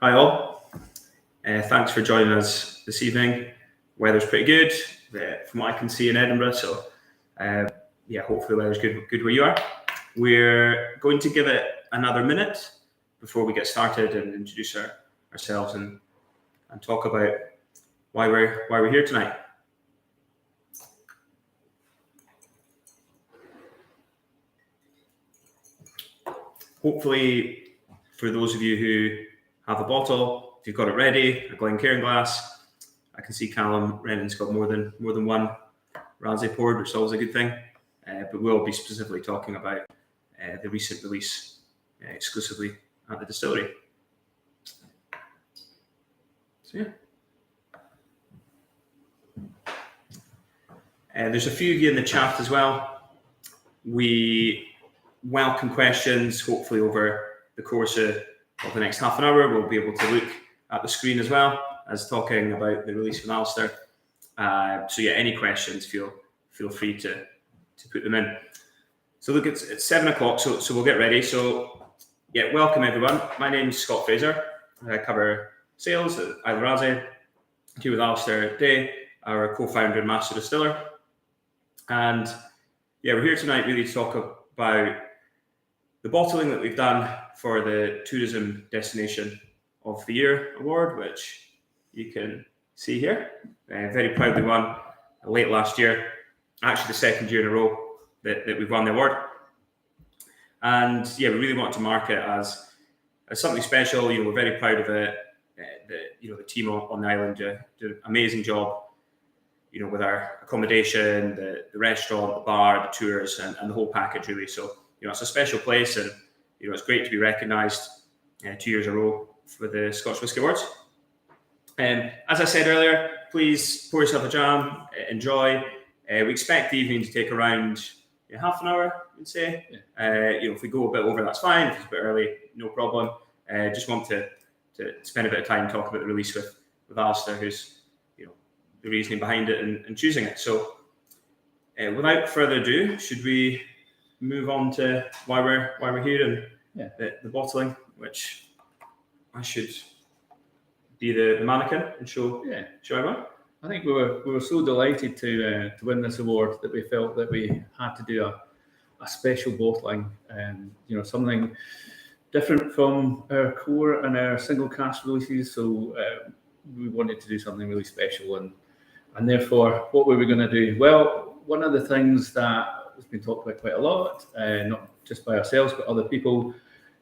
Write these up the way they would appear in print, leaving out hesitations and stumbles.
Hi all, thanks for joining us this evening. Weather's pretty good from what I can see in Edinburgh, so hopefully the weather's good where you are. We're going to give it another minute before we get started and introduce ourselves and talk about why we're here tonight. Hopefully, for those of you who have a bottle, if you've got it ready, a Glencairn glass. I can see Callum Rennan's got more than one Rasay poured, which is always a good thing. But we'll be specifically talking about the recent release exclusively at the distillery. So there's a few of you in the chat as well. We welcome questions. Hopefully over the course of the next half an hour, we'll be able to look at the screen as well as talking about the release from Alasdair. Any questions, feel free to put them in. So look, it's 7 o'clock, so we'll get ready. So welcome everyone. My name's Scott Fraser. I cover sales at Rasay. Here with Alasdair today, our co-founder and master distiller. And we're here tonight really to talk about the bottling that we've done for the Tourism Destination of the Year award, which you can see here. Very proudly won late last year, actually the second year in a row that we've won the award. And we really want to mark it as something special. We're very proud of it. The team on the island did an amazing job. With our accommodation, the restaurant, the bar, the tours, and the whole package really. So it's a special place, and it's great to be recognised 2 years in a row for the Scotch Whisky Awards. As I said earlier, please pour yourself a jam, enjoy. We expect the evening to take around half an hour, I'd say. If we go a bit over, that's fine. If it's a bit early, no problem. Just want to spend a bit of time talking about the release with Alasdair, who's the reasoning behind it and choosing it. So without further ado, should we move on to why we're here and the bottling, which I should be the mannequin and show everyone. I think we were so delighted to win this award that we felt that we had to do a special bottling, something different from our core and our single cask releases. So we wanted to do something really special, and therefore, what were we going to do? Well, one of the things that has been talked about quite a lot, not just by ourselves but other people,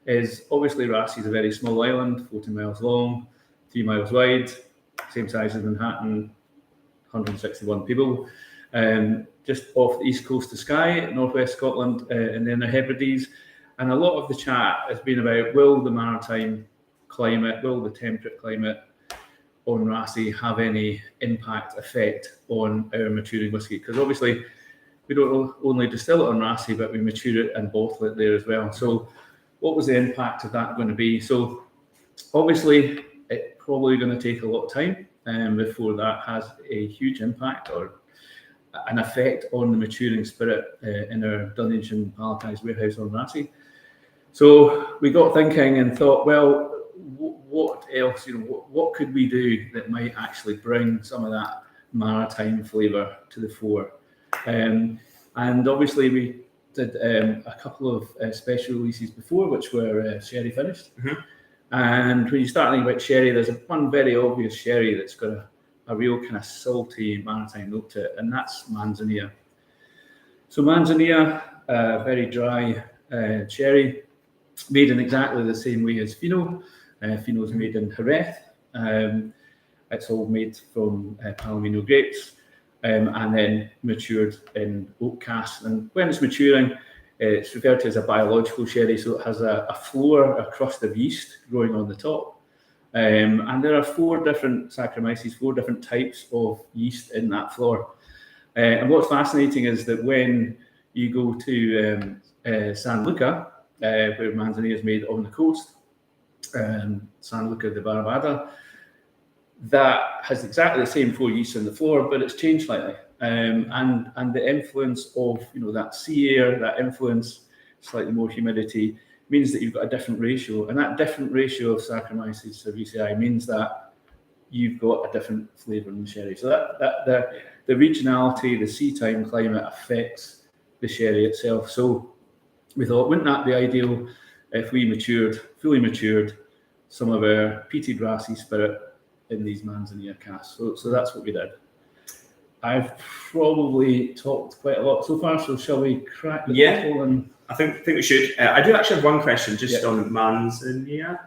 is obviously Rasay is a very small island, 40 miles long, 3 miles wide, same size as Manhattan, 161 people, just off the east coast of Skye, northwest Scotland, and then the Hebrides. And a lot of the chat has been about, will the maritime climate, will the temperate climate on Rasay have any effect on our maturing whisky? Because obviously we don't only distill it on Rasay, but we mature it and bottle it there as well. So what was the impact of that going to be? So obviously it's probably going to take a lot of time before that has a huge impact or an effect on the maturing spirit in our Dunnage and Palletized warehouse on Rasay. So we got thinking and thought, well, what else, what could we do that might actually bring some of that maritime flavour to the fore? And obviously we did a couple of special releases before, which were sherry finished. Mm-hmm. And when you start thinking about sherry, there's one very obvious sherry that's got a real kind of salty maritime note to it, and that's Manzanilla. So Manzanilla, very dry sherry, made in exactly the same way as Fino. Fino is made in Jerez. It's all made from Palomino grapes, and then matured in oak casks. And when it's maturing, it's referred to as a biological sherry, so it has a floor, a crust of yeast growing on the top. And there are 4 different Saccharomyces, 4 different types of yeast in that floor. And what's fascinating is that when you go to San Luca, where Manzanilla is made on the coast, San Luca de Barabada, that has exactly the same 4 yeasts on the floor, but it's changed slightly. And the influence of that sea air, that influence, slightly more humidity, means that you've got a different ratio, and that different ratio of Saccharomyces cerevisiae means that you've got a different flavour in the sherry. So the regionality, the sea time climate affects the sherry itself. So we thought, wouldn't that be ideal if we fully matured some of our peated grassy spirit in these Manzanilla casks? So that's what we did. I've probably talked quite a lot so far, so shall we crack the bottle? And I think we should. I do actually have one question just on Manzanilla.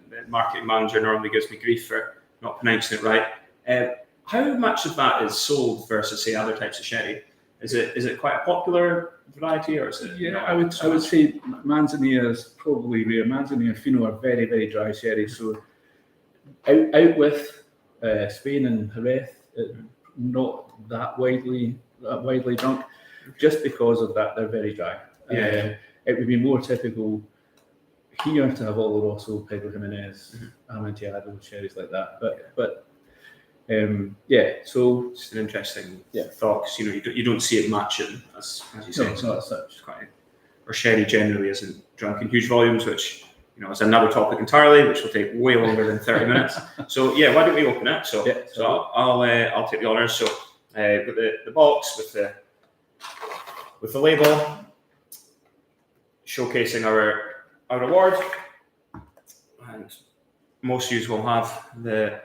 The marketing manager normally gives me grief for not pronouncing it right. How much of that is sold versus, say, other types of sherry? Is it quite a popular variety, or is it? Yeah, I would say Manzanilla is probably rare. Manzanilla Fino are very, very dry sherry. So out with Spain and Jerez, not that widely drunk, just because of that. They're very dry. It would be more typical here to have Oloroso, Pedro Jimenez, Amontillado, sherries like that. But so it's an interesting thought, because you don't see it much in, as you say. No, it's not as such. Or sherry generally isn't drunk in huge volumes, which is another topic entirely, which will take way longer than 30 minutes. So why don't we open it? So I'll take the honours. So with the box with the label showcasing our award, and most of you will have the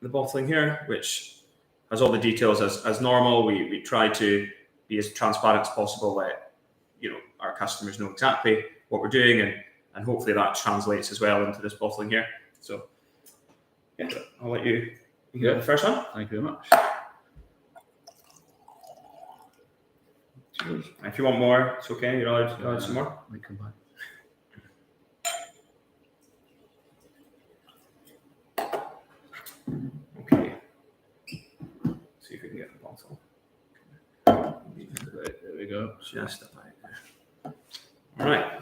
bottling here, which has all the details as normal. We try to be as transparent as possible, let our customers know exactly what we're doing, and hopefully that translates as well into this bottling here. So I'll let you get the first one. Thank you very much. Cheers. If you want more, it's okay. You're allowed some more. I come back. Okay. See if we can get the bottle. There we go. Just about. All right.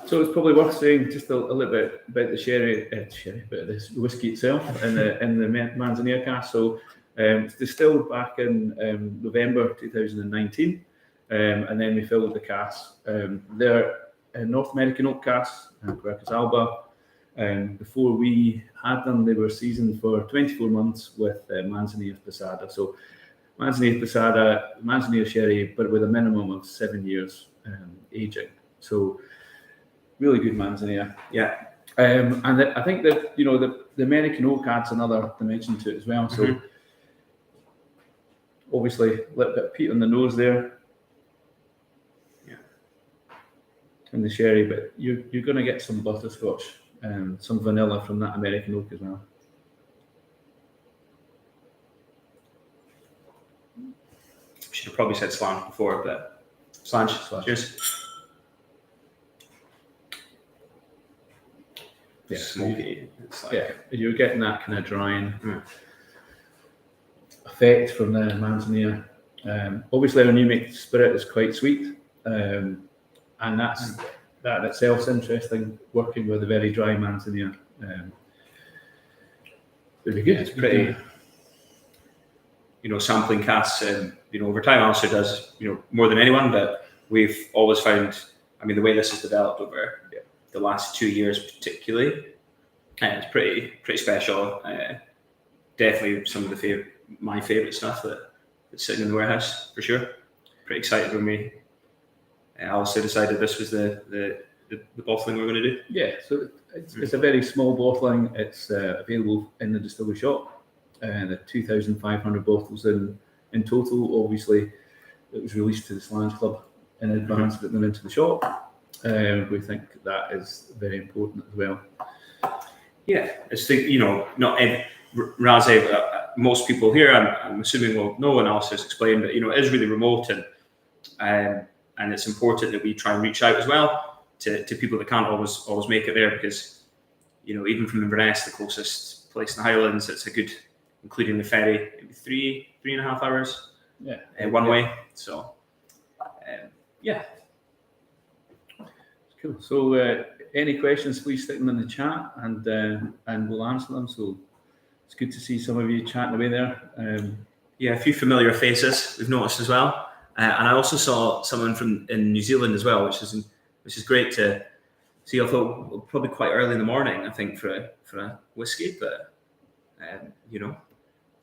So it's probably worth saying just a little bit about the sherry, about this whiskey itself in the Manzanilla cask. So it's distilled back in November 2019, and then we filled the cask. They're North American oak casks, Quercus alba. Before we had them, they were seasoned for 24 months with Manzanilla Posada. So Manzanilla Posada, Manzanilla sherry, but with a minimum of 7 years aging. So really good Manzanilla. Yeah. And I think that the American oak adds another dimension to it as well. So obviously a little bit of peat on the nose there. Yeah. And the sherry, but you're going to get some butterscotch and some vanilla from that American oak as well. Should have probably said slange before, but slange. Cheers. Yeah, smoky. You're getting that kind of drying effect from the Manzanilla. Obviously, our new make spirit is quite sweet, and that itself's interesting. Working with a very dry Manzanilla, really good. It's pretty. Sampling casks, over time, Alasdair does more than anyone, but we've always found. I mean, the way this has developed over the last 2 years, particularly, it's pretty special. Definitely some of my favourite stuff that's sitting in the warehouse for sure. Pretty excited when we Alasdair decided this was the bottling we're going to do. Yeah, so it's a very small bottling. It's available in the distillery shop. The 2,500 bottles in total. Obviously, it was released to the Slange Club in advance of them into the shop. We think that is very important as well. Yeah, it's not every Raze. Most people here, I'm assuming, will know, and Alasdair's explained, but it is really remote, and it's important that we try and reach out as well to people that can't always make it there, because even from Inverness, the closest place in the Highlands, it's a good, including the ferry, maybe 3.5 hours. One way. So cool. So any questions, please stick them in the chat, and we'll answer them. So it's good to see some of you chatting away there. A few familiar faces we've noticed as well. And I also saw someone in New Zealand as well, which is great to see. Although probably quite early in the morning, I think, for a whiskey, but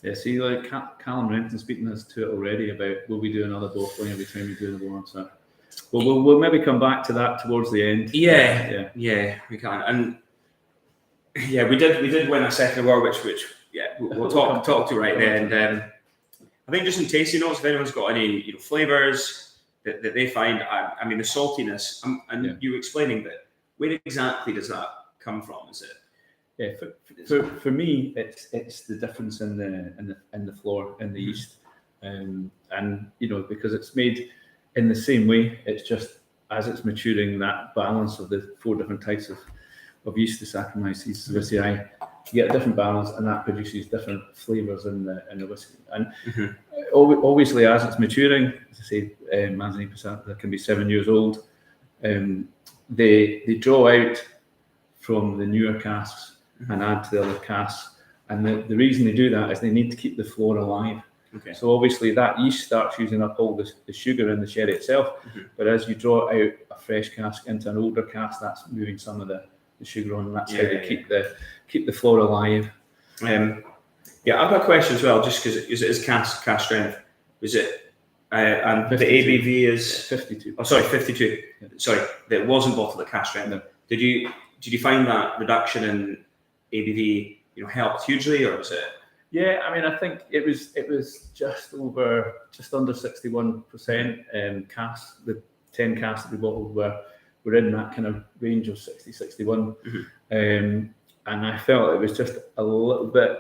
Yeah, see, like Callum Renton's speaking us to it already about will we do another bottling every time we do the war. So we'll maybe come back to that towards the end. Yeah, we can. And yeah, we did win a second award, which we'll talk to right then. And I think just in tasting notes, if anyone's got any flavors that they find, I mean the saltiness, and you explaining that, where exactly does that come from? Is it? Yeah, for me, it's the difference in the floor in the yeast, and because it's made in the same way. It's just as it's maturing, that balance of the 4 different types of yeast, the Saccharomyces, the Cerevisiae, you get a different balance, and that produces different flavors in the whiskey. And obviously, as it's maturing, as I say, Manzanilla that can be 7 years old, they draw out from the newer casks and add to the other casks. And the reason they do that is they need to keep the flora alive. Okay. So obviously that yeast starts using up all the sugar in the sherry itself, but as you draw out a fresh cask into an older cask, that's moving some of the sugar on, and that's how they keep the flora alive. I've got a question as well, just because it is cask strength. Is it and 52. The ABV is 52. Oh, sorry, 52. Yeah. Sorry, that wasn't bottled at cask strength. No. Did you find that reduction in ABV helped hugely, or was it? Yeah, I mean, I think it was just under 61% casks. The 10 casks that we bottled were in that kind of range of 60, 61. And I felt it was just a little bit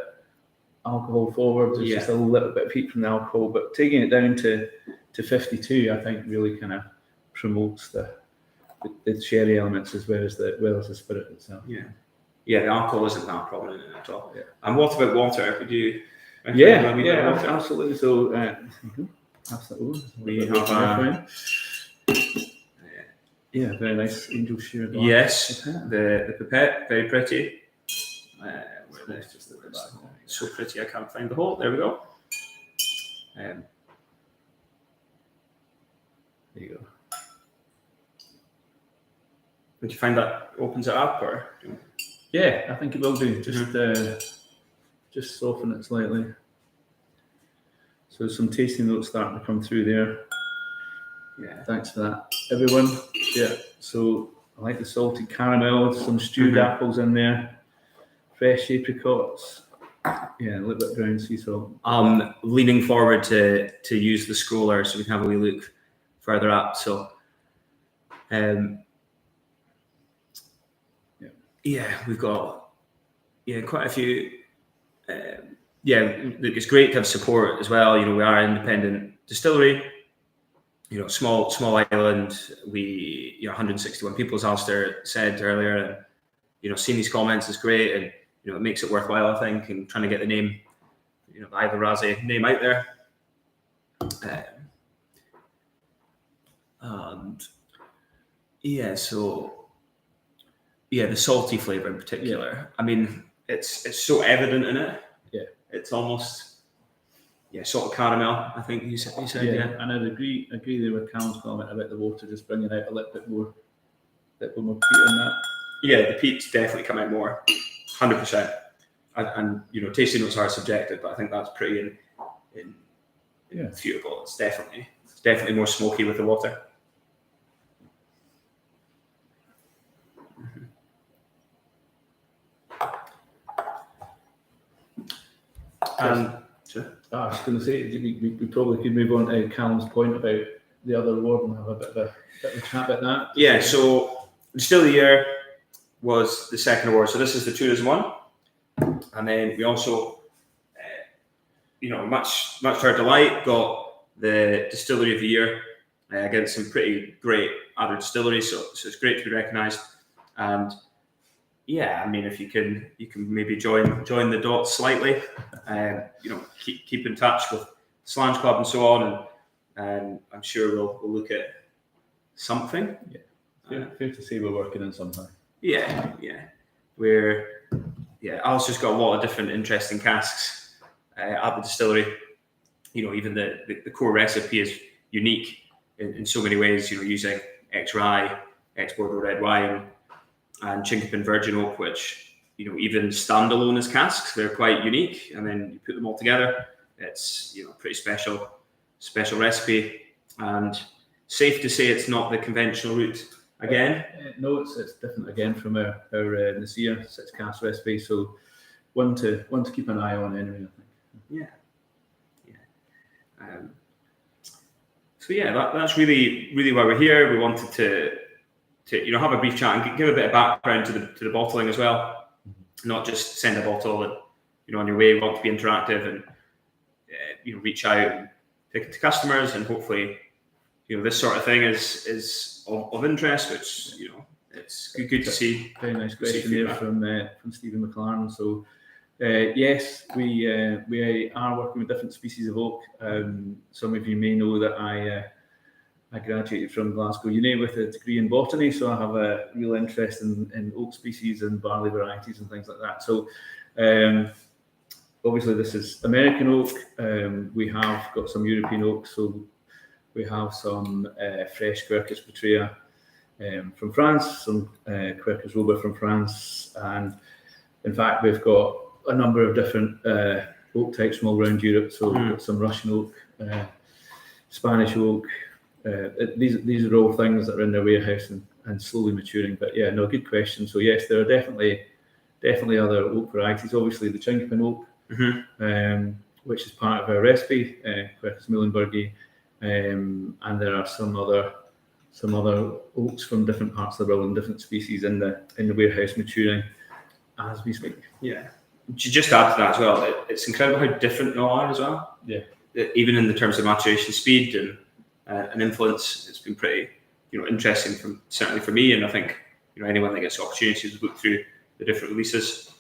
alcohol forward. There's just a little bit of heat from the alcohol, but taking it down to 52, I think really kind of promotes the sherry elements as well as the spirit itself. Yeah, the alcohol isn't that prominent in it at all. Yeah. And what about water? Would you? Absolutely. So, absolutely. We have very nice angel shear glass. Yes, the pipette, very pretty. Just at the back. So pretty, I can't find the hole. There we go. There you go. Would you find that opens it up, or? Yeah, I think it will do. Just soften it slightly. So some tasting notes starting to come through there. Yeah, thanks for that, everyone. Yeah, so I like the salted caramel, some stewed apples in there, fresh apricots. Yeah, a little bit of brown sea salt. I'm leaning forward to use the scroller so we can have a wee look further up. So, we've got quite a few. Look, it's great to have support as well. We are an independent distillery. Small island. We 161 people, as Alasdair said earlier. And seeing these comments is great, and it makes it worthwhile, I think, and trying to get the name, the Isla Razi name out there. The salty flavour in particular. Yeah. I mean, it's so evident in it. Yeah, it's almost salt of caramel. I think you said. Yeah, and I'd agree there with Callum's comment about the water just bringing out a little bit more peat in that. Yeah, the peat's definitely come out more, 100%. And tasting notes are subjective, but I think that's pretty infutable. It's definitely more smoky with the water. I was going to say we probably could move on to Callum's point about the other award and have a bit of a chat about that. Yeah, so Distiller of the Year was the second award. So this is the tourism one, and then we also, much to our delight, got the Distillery of the Year against some pretty great other distilleries. So it's great to be recognised. And yeah, I mean, if you can maybe join the dots slightly, keep in touch with Slange Club and so on, and I'm sure we'll look at something. Fair to say we're working on something. Alice just got a lot of different interesting casks at the distillery. Even the core recipe is unique in so many ways. Using ex-rye, ex-Bordeaux red wine, and Chinkopin virgin oak, which even standalone as casks, they're quite unique. And then you put them all together, it's pretty special recipe, and safe to say it's not the conventional route again. No, it's different again from our Nasir 6 cask recipe. So one to keep an eye on anyway, I think. So that's really why we're here. We wanted to have a brief chat and give a bit of background to the bottling as well, not just send a bottle and on your way. We want to be interactive and reach out and pick it to customers, and hopefully this sort of thing is of interest, which it's good to see. Very nice question there from Stephen McLaren. So yes, we are working with different species of oak. Some of you may know that I graduated from Glasgow Uni with a degree in botany, so I have a real interest in oak species and barley varieties and things like that. So obviously this is American oak. We have got some European oak, so we have some fresh Quercus Petrea from France, some Quercus Roba from France, and in fact we've got a number of different oak types from all around Europe. So we've got some Russian oak, Spanish oak. These are all things that are in their warehouse and slowly maturing. But yeah, no, good question. So yes, there are definitely other oak varieties. Obviously the Chinkopin oak, which is part of our recipe, Quercus Muhlenbergi, and there are some other oaks from different parts of the world and different species in the warehouse maturing as we speak. Yeah. To just add to that as well, it's incredible how different they all are as well. Yeah. Even in the terms of maturation speed and influence, it's been pretty interesting certainly for me, and I think anyone that gets the opportunity to look through the different releases,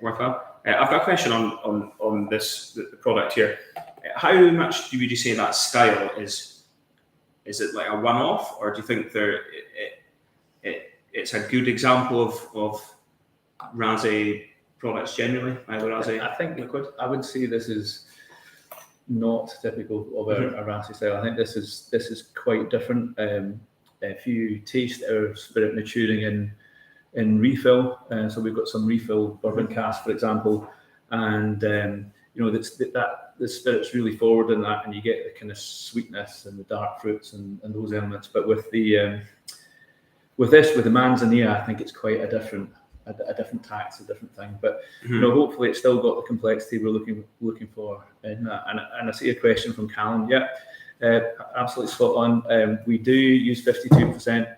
worthwhile. I've got a question on the product here. How much would you say that style is? Is it like a one-off, or do you think it's a good example of Rasi products generally? I think I would say this is not typical of a Rasi style. I think this is quite different. If you taste our spirit maturing in refill, so we've got some refill bourbon cask, for example, and the spirit's really forward in that, and you get the kind of sweetness and the dark fruits and those elements. But with the Manzanilla, I think it's quite a different tax, a different thing. But hopefully it's still got the complexity we're looking for in that. And I see a question from Callum. Yeah, absolutely spot on. We do use 52%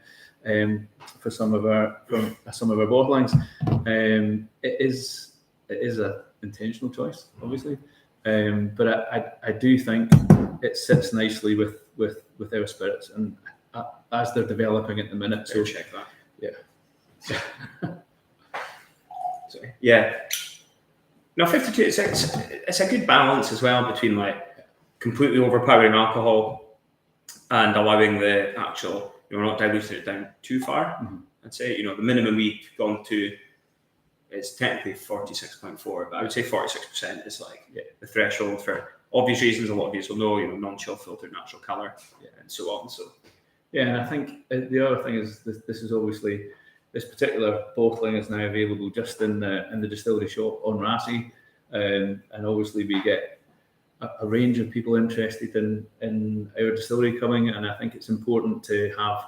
for some of our bottlings. It is an intentional choice, obviously. But I do think it sits nicely with our spirits, and as they're developing at the minute. So check that. Yeah. Sorry. Yeah. No, 52. It's a good balance as well between like completely overpowering alcohol and allowing the actual. We're not diluting it down too far. I'd say the minimum we've gone to. It's technically 46.4, but I would say 46% is like the threshold for obvious reasons. A lot of you will know, non-chill filtered natural colour, and so on. So, and I think the other thing is this is obviously this particular bottling is now available just in the distillery shop on Rasi, and obviously we get a range of people interested in our distillery coming, and I think it's important to have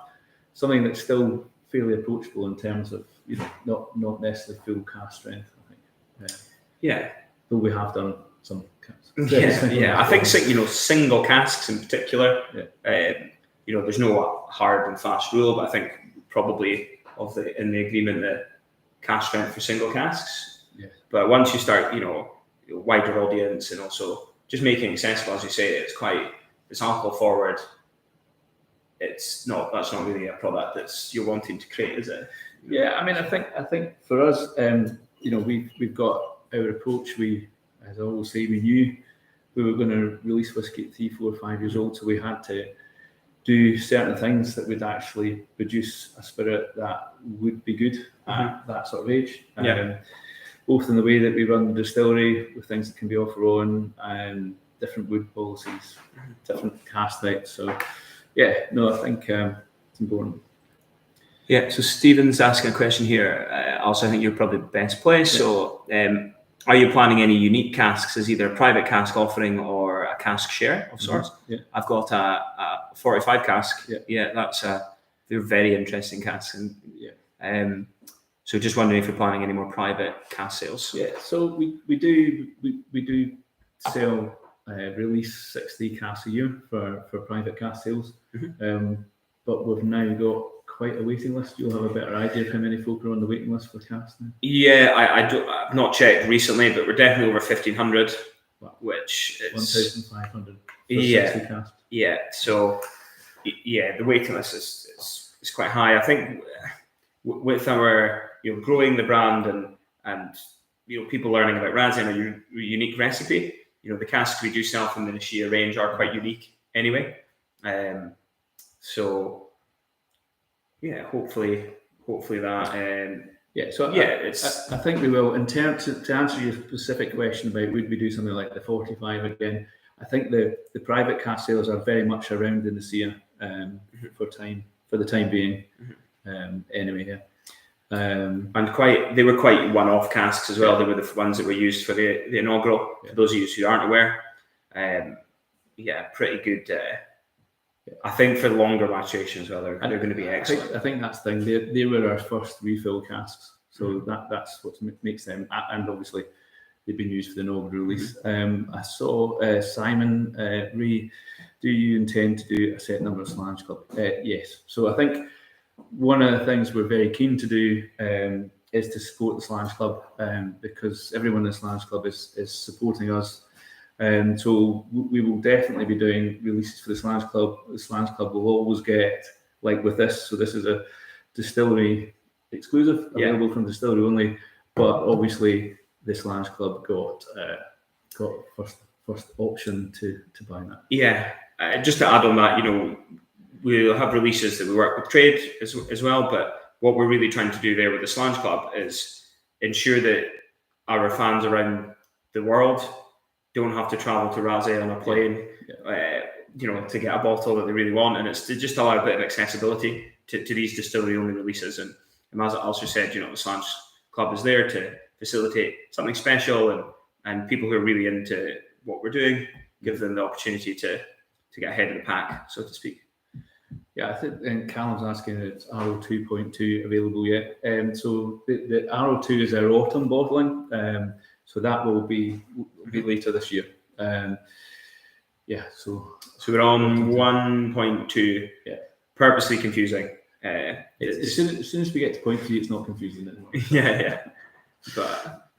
something that's still fairly approachable in terms of not necessarily full cask strength. I think. Though we have done some casks. I think single casks in particular. There's no hard and fast rule, but I think probably in the agreement that cask strength for single casks. But once you start, wider audience, and also just making it accessible, as you say, it's alcohol forward. That's not really a product that's you're wanting to create, is it? Yeah, I mean, I think for us, we've got our approach. As I always say, we knew we were going to release whiskey at 3, 4, 5 years old, so we had to do certain things that would actually produce a spirit that would be good at that sort of age. Both in the way that we run the distillery with things that can be off-road, and different wood policies, different cask types. So yeah, no, I think it's important. Yeah, so Stephen's asking a question here. Also, I think you're probably the best place. Yeah. So, are you planning any unique casks as either a private cask offering or a cask share of sorts? Yeah. I've got a 45 cask. Yeah. They're very interesting casks. And so just wondering if you're planning any more private cask sales. Yeah, so we do sell release 60 casks a year for private cask sales. But we've now got quite a waiting list. You'll have a better idea of how many folk are on the waiting list for casks now. Yeah, I've not checked recently, but we're definitely over 1,500, which is 1,500 for 60 casks. Yeah, so the waiting list is quite high. I think with our growing the brand and people learning about Razzie and our unique recipe, the casks we do sell from the Nishia range are quite unique anyway. So yeah, hopefully that. I think we will. In terms to answer your specific question about would we do something like the 45 again, I think the private cask sales are very much around in the Nishia for the time being. Anyway, yeah. And they were quite one-off casks as well. They were the ones that were used for the inaugural. For those of you who aren't aware, pretty good. I think for longer maturation as well, they're going to be excellent. I think that's the thing. They were our first refill casks, so that's what makes them. And obviously, they've been used for the inaugural release. I saw Simon Ray. Do you intend to do a set number of Slange Club? Yes. So I think one of the things we're very keen to do is to support the Slange Club because everyone in the Slange Club is supporting us. So we will definitely be doing releases for the Slange Club. The Slange Club will always get, like with this, so this is a distillery exclusive, available from distillery only, but obviously the Slange Club got first option to buy that. Yeah, just to add on that, we'll have releases that we work with trade as well, but what we're really trying to do there with the Slange Club is ensure that our fans around the world don't have to travel to Razzie on a plane, to get a bottle that they really want, and it's to just allow a bit of accessibility to these distillery-only releases. And as I also said, the Slange Club is there to facilitate something special, and people who are really into what we're doing, give them the opportunity to get ahead of the pack, so to speak. Yeah, I think, and Callum's asking if it's RO 2.2 available yet. So the RO 2 is our autumn bottling. So that will be later this year. So we're on 1.2. Yeah, purposely confusing. As soon as we get to 0.3, it's not confusing anymore. But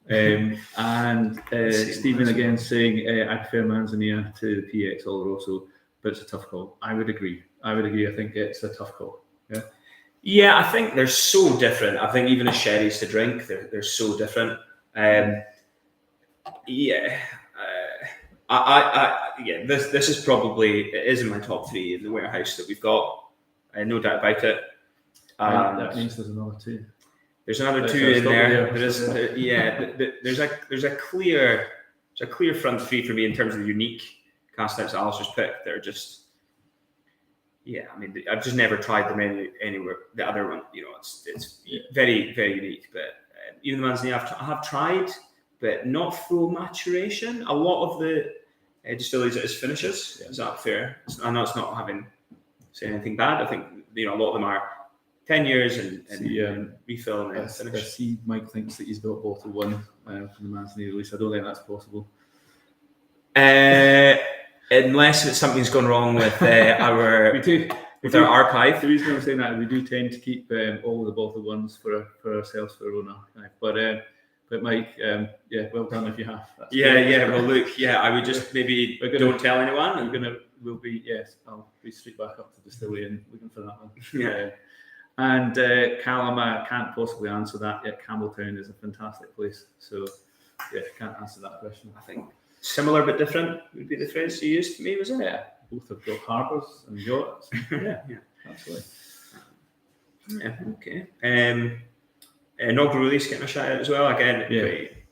and Stephen again saying I prefer Manzanilla to the PX Oloroso, but it's a tough call. I would agree. I think it's a tough call. Yeah, I think they're so different. I think even as sherries to drink, they're so different. This is probably, it is in my top 3 in the warehouse that we've got. No doubt about it. That means there's another 2. There's another 2 in there. There's a clear front 3 for me in terms of the unique cast types that Alasdair's picked. They're just, I've just never tried them anywhere. The other one, it's very, very unique. But even the Manzanilla I have tried, but not full maturation. A lot of the distilleries it is finishes. Is that fair? I know it's not having say anything bad. I think a lot of them are 10 years and refill and then finish. I see Mike thinks that he's got bottle 1 from the Manzanilla release. I don't think that's possible. Unless something's gone wrong with our our archive. The reason I'm saying that is we do tend to keep all the bottle 1s for ourselves for our own archive. But Mike, well done if you have. That's great. Well, look, I would just maybe don't tell anyone. I'll be straight back up to the distillery and looking for that one. And Callum, I can't possibly answer that yet. Campbelltown is a fantastic place, so can't answer that question. I think similar but different would be the phrase you used to me, was it? Yeah, both have got harbours and yachts. Absolutely. Yeah, okay. Inaugural release getting a shout out as well. Again,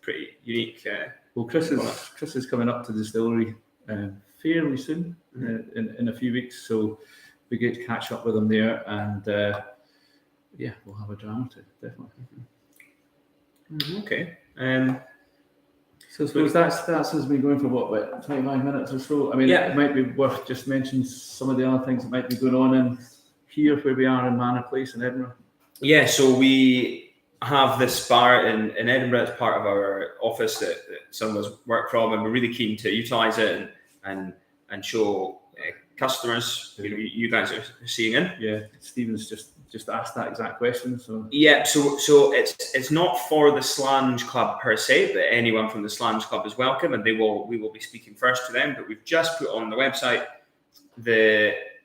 pretty unique Well, Chris is coming up to the distillery fairly soon, in a few weeks, so we get to catch up with him there, and we'll have a dram or two, definitely. Okay. So I suppose that's has been going for about 25 minutes or so. I mean, it might be worth just mentioning some of the other things that might be going on in here where we are in Manor Place in Edinburgh. Yeah, so we have this bar in Edinburgh as part of our office that some of us work from, and we're really keen to utilise it and show customers you guys are seeing in. Yeah, Stephen's just asked that exact question. So so it's not for the Slange Club per se, but anyone from the Slange Club is welcome, and we will be speaking first to them. But we've just put on the website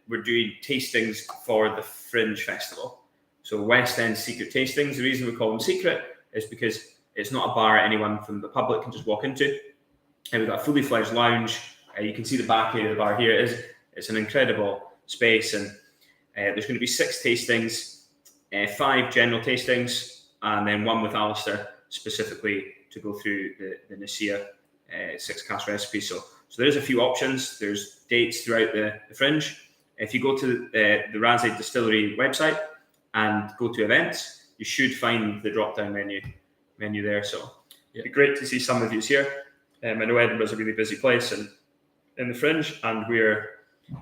we're doing tastings for the Fringe Festival. So West End secret tastings. The reason we call them secret is because it's not a bar anyone from the public can just walk into. And we've got a fully fledged lounge. You can see the back area of the bar here. It's an incredible space, and there's going to be 6 tastings, 5 general tastings, and then 1 with Alasdair specifically to go through the Nicaea 6 cask recipe. So there's a few options. There's dates throughout the Fringe. If you go to the Ransay Distillery website and go to events, you should find the drop-down menu there. So it'd be great to see some of you here. I know Edinburgh's a really busy place and in the Fringe, and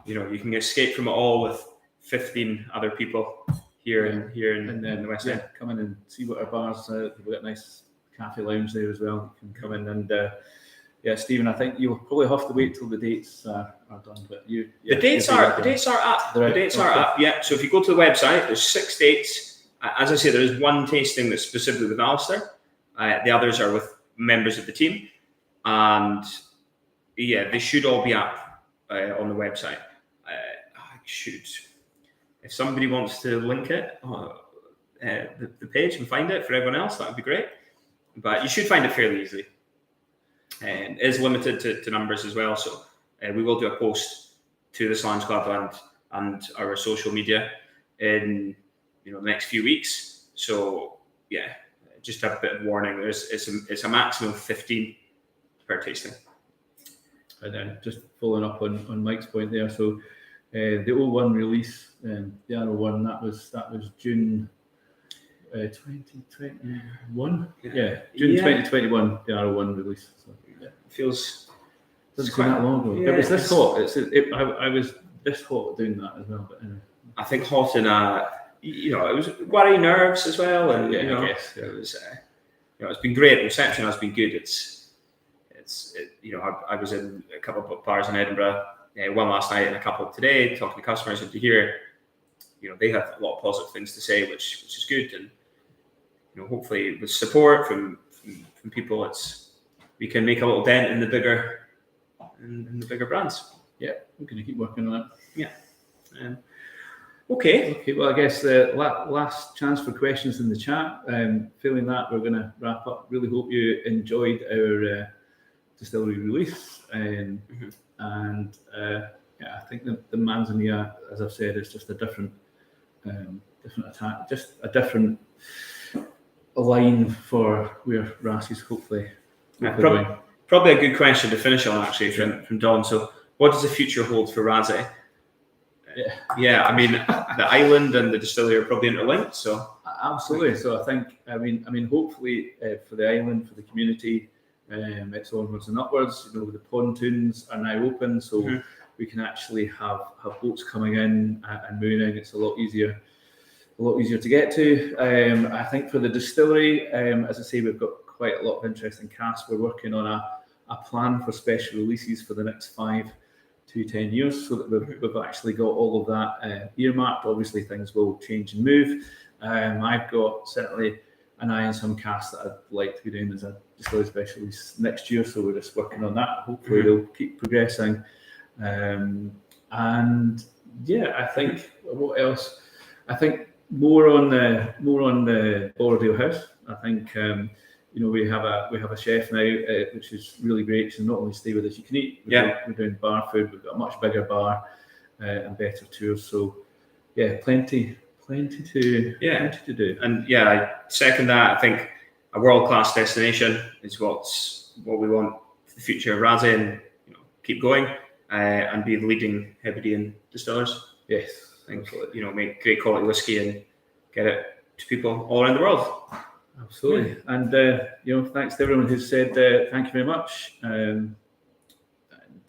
you can escape from it all with 15 other people here in the West End. Come in and see what our bars. We've got a nice cafe lounge there as well. You can come in and. Stephen, I think you'll probably have to wait till the dates are done. But the dates are up. The dates are up. Yeah. So if you go to the website, there's 6 dates. As I say, there is 1 tasting that's specifically with Alasdair. The others are with members of the team, and they should all be up on the website. If somebody wants to link it, the page and find it for everyone else, that would be great. But you should find it fairly easily. It is limited to numbers as well, so we will do a post to the Slange Club and our social media in the next few weeks. So just a bit of warning. It's a maximum of 15 per tasting. And then just following up on Mike's point there, so the 01 release, the R01, that was June 2021. June 2021, the R01 release. So, doesn't seem that long ago. It was this hot. I was this hot doing that as well. But I think hot in it was worry nerves as well, and I guess it was. It's been great. The reception has been good. I was in a couple of bars in Edinburgh, one last night and a couple today, talking to customers, and to hear, they have a lot of positive things to say, which is good, and hopefully with support from people, we can make a little dent in the bigger brands. Yeah, we're going to keep working on it. Yeah. Okay. Well, I guess the last chance for questions in the chat. Failing that, we're going to wrap up. Really hope you enjoyed our distillery release, and I think the Manzanilla, as I've said, is just a different attack, just a different line for where Rassie's hopefully going. Probably a good question to finish on, actually, from Don. So, what does the future hold for Rassay? I mean, the island and the distillery are probably interlinked. So absolutely. So I think, hopefully for the island, for the community, it's onwards and upwards. The pontoons are now open, so we can actually have boats coming in and mooring. It's a lot easier to get to. I think for the distillery, as I say, we've got quite a lot of interest in cask. We're working on a plan for special releases for the next 5 to 10 years, so that we've actually got all of that earmarked. Obviously, things will change and move. I've got certainly an eye on some casks that I'd like to be doing as a distillery special release next year, so we're just working on that. Hopefully, they'll keep progressing. I think what else? I think more on the Borrowdale House. I think we have a chef now, which is really great. So not only stay with us, you can eat. We're doing bar food. We've got a much bigger bar and better tours. So plenty to do. And I second that. I think a world-class destination is what's It's what we want for the future of Razzie, and keep going and be the leading Hebridean distillers. Yes, I think absolutely. make great quality whiskey and get it to people all around the world. Absolutely. And thanks to everyone who said thank you very much.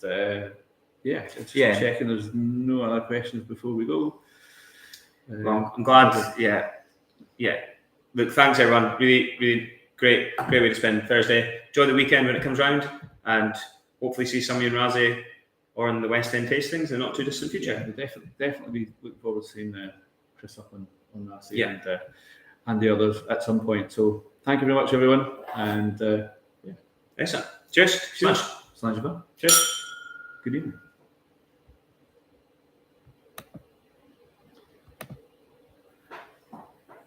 Just checking there's no other questions before we go. Well, I'm glad. Yeah. Look, thanks everyone. Really, really great way to spend Thursday. Enjoy the weekend when it comes round, and hopefully see some of you in Razzie or in the West End tastings in the not too distant future. Yeah, we'll definitely be looking forward to seeing Chris up on Razzie and the others at some point. So thank you very much, everyone. And Excellent. Cheers. Cheers. Cheers. Cheers. Good evening.